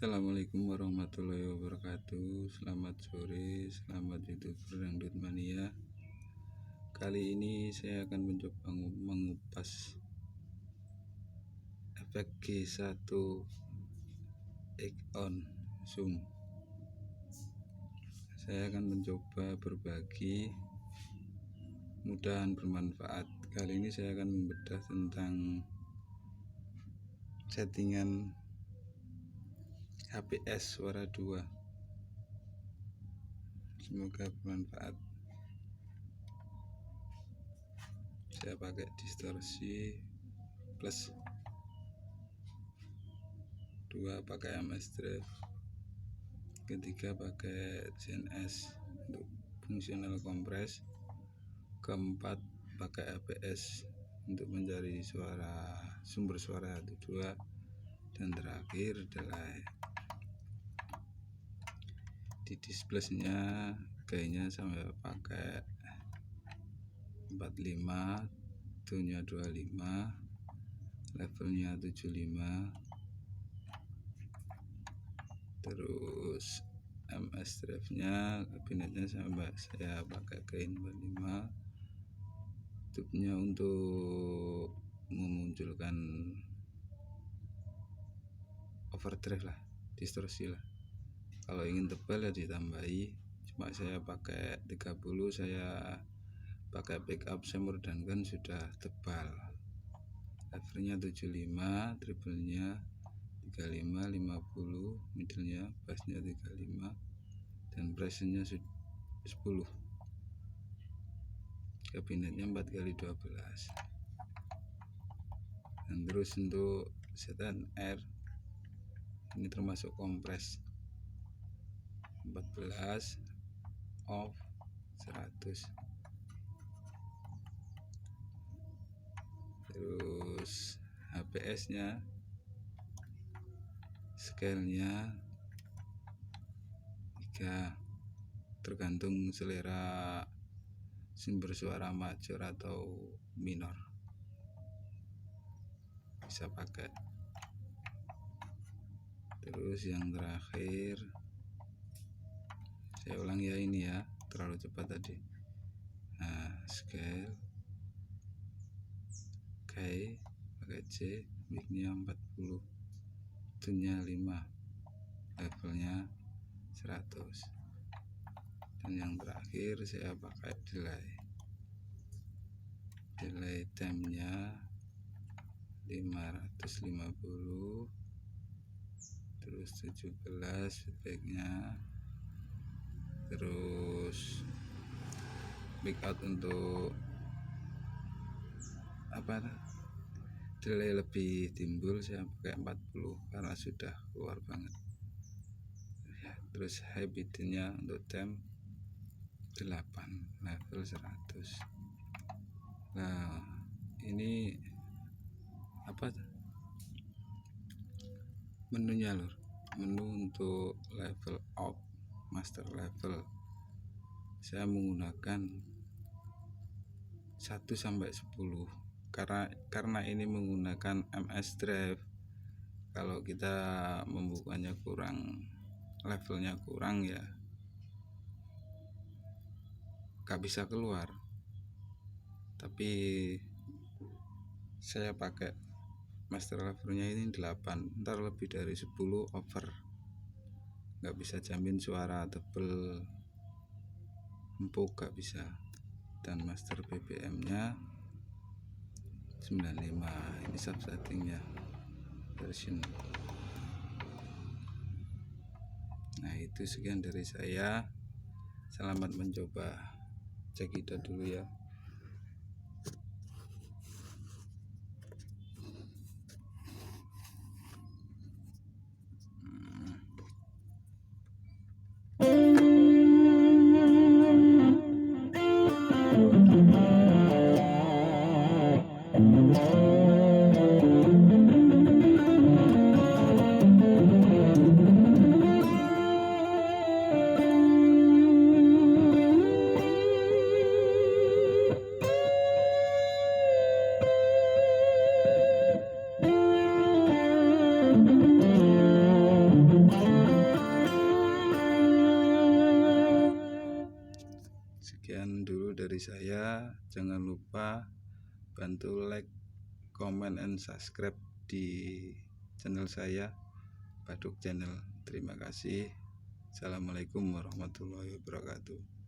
Assalamualaikum warahmatullahi wabarakatuh. Selamat sore, selamat YouTuber Dangdut Mania. Kali ini saya akan mencoba mengupas efek G1 X-on zoom. Saya akan mencoba berbagi, mudahan bermanfaat. Kali ini saya akan membedah tentang settingan HPS suara 2. Semoga bermanfaat. Saya pakai distorsi plus 2, pakai MS Drive, ketiga pakai CNS untuk fungsional kompres, keempat pakai APS untuk mencari sumber suara 1-2, dan terakhir delay. Di displaynya kayaknya sampai pakai 45, tone-nya 25, levelnya 75, terus MS Drive nya kabinetnya saya pakai gain 45, tube-nya untuk memunculkan overdrive lah, distorsi lah. Kalau ingin tebal ya ditambahi, cuma saya pakai 30, saya pakai backup Seymour Duncan sudah tebal. Levelnya 75, triple-nya 35, 50, middle-nya, bass-nya 35, dan pressure-nya 10. Kabinetnya 4x12. Dan terus untuk ZNR ini termasuk kompres 14 off 100. Terus HPS nya scale nya 3, tergantung selera sumber suara major atau minor, bisa pakai. Terus yang terakhir saya ulang ya, ini ya terlalu cepat tadi. Nah, scale K pakai C, mic-nya 40, tone-nya 5, levelnya 100. Dan yang terakhir saya pakai delay time-nya 550, terus 17 feedback-nya, terus big out untuk delay lebih timbul saya pakai 40 karena sudah keluar banget ya. Terus high beat-nya untuk temp 8, level 100. Nah, ini menunya lur, menu untuk level up, master level. Saya menggunakan 1 sampai 10 karena ini menggunakan MS Drive. Kalau kita membukanya kurang, levelnya kurang ya gak bisa keluar. Tapi saya pakai master levelnya ini 8, ntar lebih dari 10 over, gak bisa jamin suara tebel empuk, gak bisa. Dan master BPM nya 95, ini subsettingnya version. Nah, itu sekian dari saya, selamat mencoba. Cekidot dulu ya. Sekian dulu dari saya. Jangan lupa bantu like, comment, and subscribe di channel saya, Baduk Channel. Terima kasih. Assalamualaikum warahmatullahi wabarakatuh.